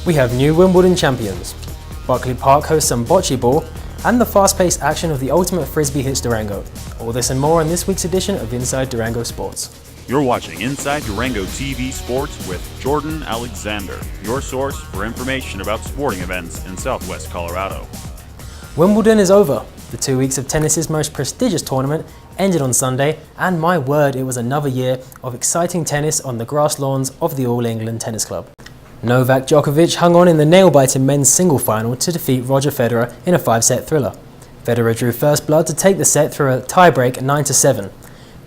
We have new Wimbledon Champions. Buckley Park hosts some Bocce Ball, and the fast-paced action of the ultimate Frisbee hits Durango. All this and more in this week's edition of Inside Durango Sports. You're watching Inside Durango TV Sports with Jordan Alexander, your source for information about sporting events in Southwest Colorado. Wimbledon is over. The 2 weeks of tennis's most prestigious tournament ended on Sunday, and my word, it was another year of exciting tennis on the grass lawns of the All England Tennis Club. Novak Djokovic hung on in the nail-biting men's single final to defeat Roger Federer in a 5-set thriller. Federer drew first blood to take the set through a tie-break 9-7.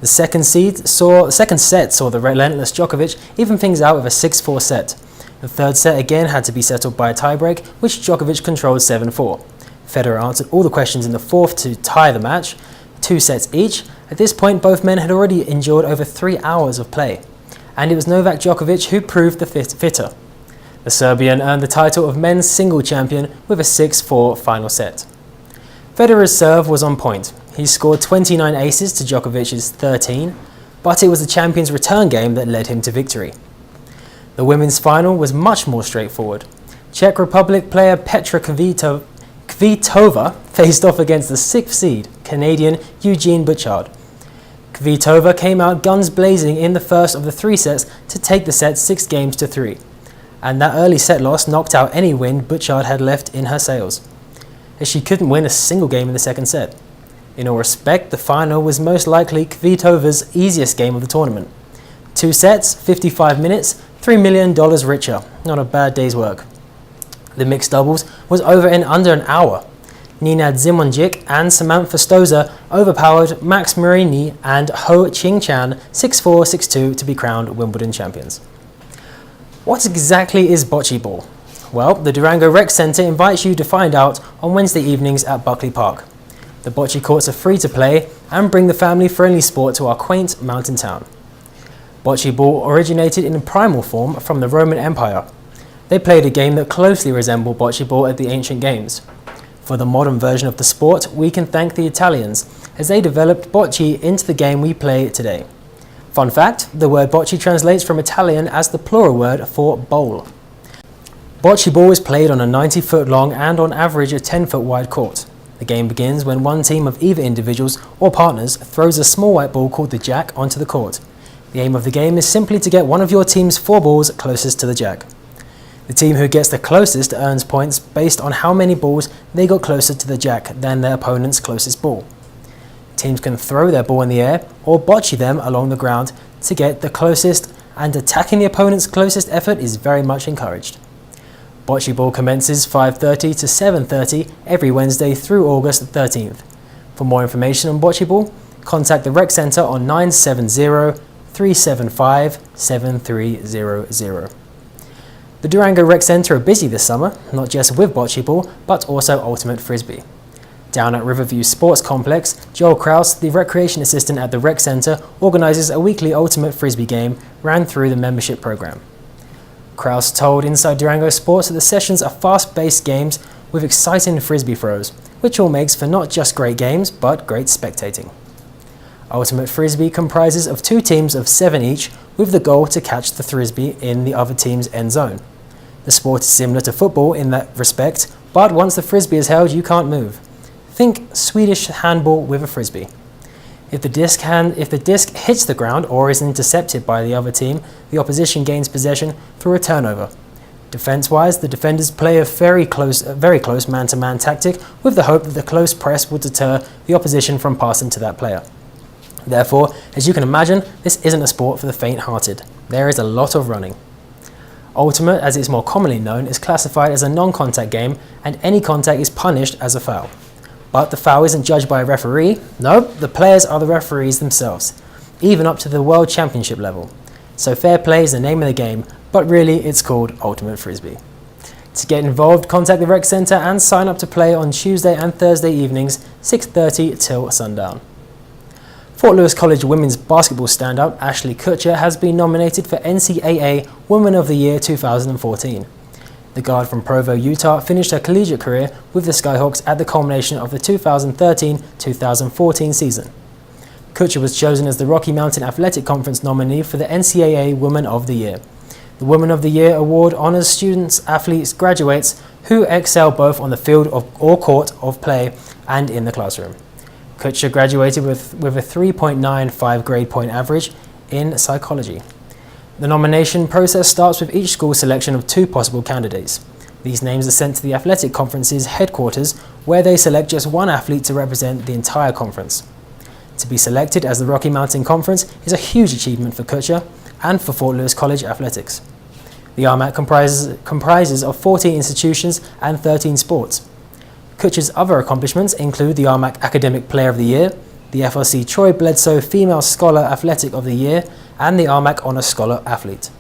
The second set saw the relentless Djokovic even things out with a 6-4 set. The third set again had to be settled by a tie-break, which Djokovic controlled 7-4. Federer answered all the questions in the fourth to tie the match, 2 sets each. At this point, both men had already endured over 3 hours of play, and it was Novak Djokovic who proved the fitter. The Serbian earned the title of men's single champion with a 6-4 final set. Federer's serve was on point. He scored 29 aces to Djokovic's 13, but it was the champion's return game that led him to victory. The women's final was much more straightforward. Czech Republic player Petra Kvitova faced off against the 6th seed, Canadian Eugenie Bouchard. Kvitova came out guns blazing in the first of the 3 sets to take the set 6-3. And that early set loss knocked out any wind Bouchard had left in her sails, as she couldn't win a single game in the second set. In all respect, the final was most likely Kvitova's easiest game of the tournament. 2 sets, 55 minutes, $3 million richer. Not a bad day's work. The mixed doubles was over in under an hour. Nina Zimonjic and Samantha Stoza overpowered Max Marini and Ho Qingchan 6-4, 6-2 to be crowned Wimbledon champions. What exactly is Bocce Ball? Well, the Durango Rec Centre invites you to find out on Wednesday evenings at Buckley Park. The bocce courts are free to play and bring the family-friendly sport to our quaint mountain town. Bocce Ball originated in primal form from the Roman Empire. They played a game that closely resembled Bocce Ball at the ancient games. For the modern version of the sport, we can thank the Italians, as they developed bocce into the game we play today. Fun fact, the word bocce translates from Italian as the plural word for bowl. Bocce ball is played on a 90-foot long and on average a 10-foot wide court. The game begins when one team of either individuals or partners throws a small white ball called the jack onto the court. The aim of the game is simply to get one of your team's 4 balls closest to the jack. The team who gets the closest earns points based on how many balls they got closer to the jack than their opponent's closest ball. Teams can throw their ball in the air or bocce them along the ground to get the closest, and attacking the opponent's closest effort is very much encouraged. Bocce Ball commences 5:30 to 7:30 every Wednesday through August 13th. For more information on Bocce Ball, contact the Rec Centre on 970-375-7300. The Durango Rec Centre are busy this summer, not just with Bocce Ball, but also Ultimate Frisbee. Down at Riverview Sports Complex, Joel Krause, the recreation assistant at the Rec Centre, organises a weekly Ultimate Frisbee game ran through the membership program. Krause told Inside Durango Sports that the sessions are fast-paced games with exciting Frisbee throws, which all makes for not just great games, but great spectating. Ultimate Frisbee comprises of 2 teams of 7 each, with the goal to catch the Frisbee in the other team's end zone. The sport is similar to football in that respect, but once the Frisbee is held, you can't move. Think Swedish handball with a Frisbee. If the disc hits the ground or is intercepted by the other team, the opposition gains possession through a turnover. Defense-wise, the defenders play a very close man-to-man tactic with the hope that the close press will deter the opposition from passing to that player. Therefore, as you can imagine, this isn't a sport for the faint-hearted. There is a lot of running. Ultimate, as it's more commonly known, is classified as a non-contact game, and any contact is punished as a foul. But the foul isn't judged by a referee. No, the players are the referees themselves, even up to the World Championship level. So fair play is the name of the game, but really it's called Ultimate Frisbee. To get involved, contact the Rec Centre and sign up to play on Tuesday and Thursday evenings, 6:30 till sundown. Fort Lewis College women's basketball standout Ashley Kutcher has been nominated for NCAA Woman of the Year 2014. The guard from Provo, Utah finished her collegiate career with the Skyhawks at the culmination of the 2013-2014 season. Kutcher was chosen as the Rocky Mountain Athletic Conference nominee for the NCAA Woman of the Year. The Woman of the Year award honors students, athletes, graduates who excel both on the field or court of play and in the classroom. Kutcher graduated with a 3.95 grade point average in psychology. The nomination process starts with each school's selection of 2 possible candidates. These names are sent to the athletic conference's headquarters, where they select just 1 athlete to represent the entire conference. To be selected as the Rocky Mountain Conference is a huge achievement for Kutcher and for Fort Lewis College athletics. The RMAC comprises of 14 institutions and 13 sports. Kutcher's other accomplishments include the RMAC Academic Player of the Year, the FRC Troy Bledsoe Female Scholar Athletic of the Year, and the RMAC Honor Scholar Athlete.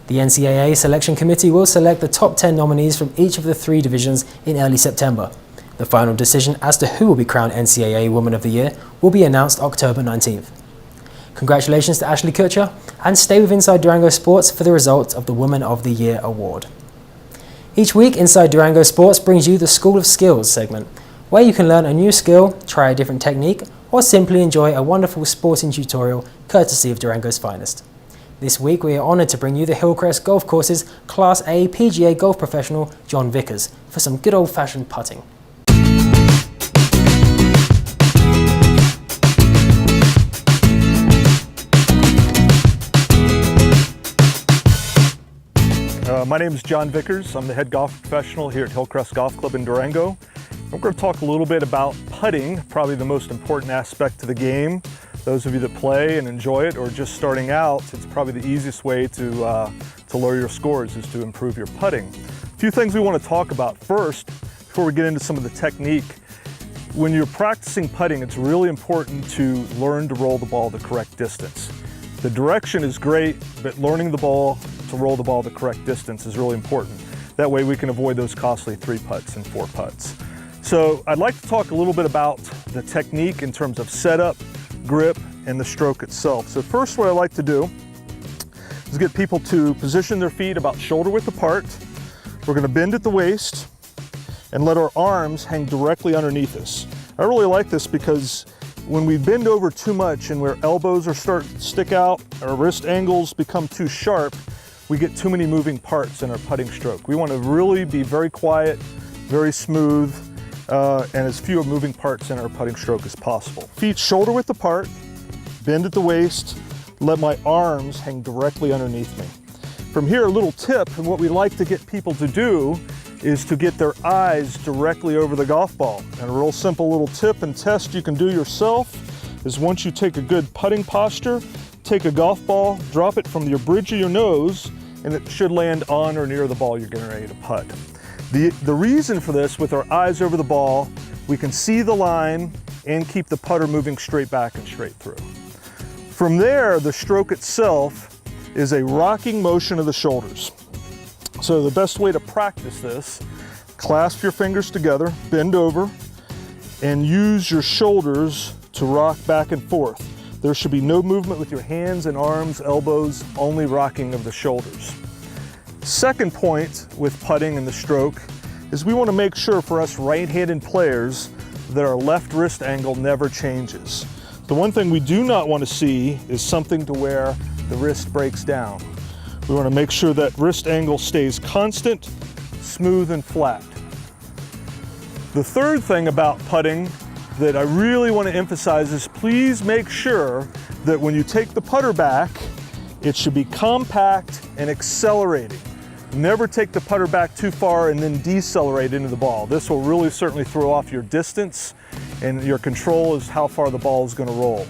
The NCAA Selection Committee will select the top 10 nominees from each of the 3 divisions in early September. The final decision as to who will be crowned NCAA Woman of the Year will be announced October 19th. Congratulations to Ashley Kutcher, and stay with Inside Durango Sports for the results of the Woman of the Year award. Each week, Inside Durango Sports brings you the School of Skills segment, where you can learn a new skill, try a different technique, or simply enjoy a wonderful sporting tutorial courtesy of Durango's finest. This week, we are honoured to bring you the Hillcrest Golf Course's Class A PGA golf professional, John Vickers, for some good old-fashioned putting. My name is John Vickers. I'm the head golf professional here at Hillcrest Golf Club in Durango. We're going to talk a little bit about putting, probably the most important aspect to the game. Those of you that play and enjoy it, or just starting out, it's probably the easiest way to lower your scores is to improve your putting. A few things we want to talk about first, before we get into some of the technique. When you're practicing putting, it's really important to learn to roll the ball the correct distance. The direction is great, but learning the ball to roll the ball the correct distance is really important. That way we can avoid those costly 3 putts and 4 putts. So I'd like to talk a little bit about the technique in terms of setup, grip, and the stroke itself. So first, what I like to do is get people to position their feet about shoulder width apart. We're going to bend at the waist and let our arms hang directly underneath us. I really like this because when we bend over too much and where elbows are starting to stick out, our wrist angles become too sharp, we get too many moving parts in our putting stroke. We want to really be very quiet, very smooth, and as few moving parts in our putting stroke as possible. Feet shoulder width apart, bend at the waist, let my arms hang directly underneath me. From here, a little tip, and what we like to get people to do is to get their eyes directly over the golf ball. And a real simple little tip and test you can do yourself is once you take a good putting posture, take a golf ball, drop it from your bridge of your nose, and it should land on or near the ball you're getting ready to putt. The reason for this, with our eyes over the ball, we can see the line and keep the putter moving straight back and straight through. From there, the stroke itself is a rocking motion of the shoulders. So the best way to practice this, clasp your fingers together, bend over, and use your shoulders to rock back and forth. There should be no movement with your hands and arms, elbows, only rocking of the shoulders. Second point with putting and the stroke is we want to make sure for us right-handed players that our left wrist angle never changes. The one thing we do not want to see is something to where the wrist breaks down. We want to make sure that wrist angle stays constant, smooth, and flat. The third thing about putting that I really want to emphasize is please make sure that when you take the putter back, it should be compact and accelerating. Never take the putter back too far and then decelerate into the ball. This will really certainly throw off your distance, and your control is how far the ball is going to roll.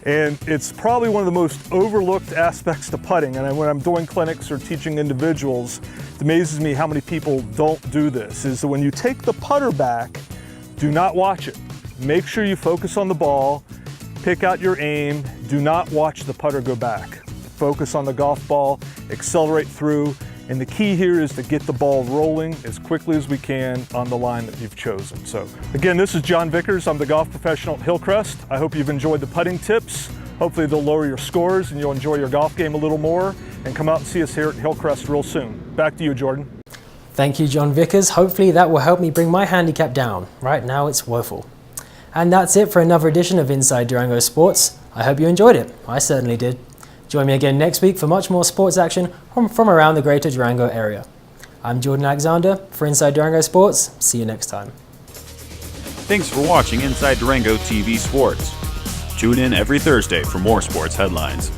And it's probably one of the most overlooked aspects to putting. And when I'm doing clinics or teaching individuals, it amazes me how many people don't do this, is that when you take the putter back, do not watch it. Make sure you focus on the ball, pick out your aim, do not watch the putter go back. Focus on the golf ball, accelerate through, and the key here is to get the ball rolling as quickly as we can on the line that you've chosen. So again, this is John Vickers. I'm the golf professional at Hillcrest. I hope you've enjoyed the putting tips. Hopefully they'll lower your scores and you'll enjoy your golf game a little more, and come out and see us here at Hillcrest real soon. Back to you, Jordan. Thank you, John Vickers. Hopefully that will help me bring my handicap down. Right now it's woeful. And that's it for another edition of Inside Durango Sports. I hope you enjoyed it. I certainly did. Join me again next week for much more sports action from around the greater Durango area. I'm Jordan Alexander for Inside Durango Sports. See you next time. Thanks for watching Inside Durango TV Sports. Tune in every Thursday for more sports headlines.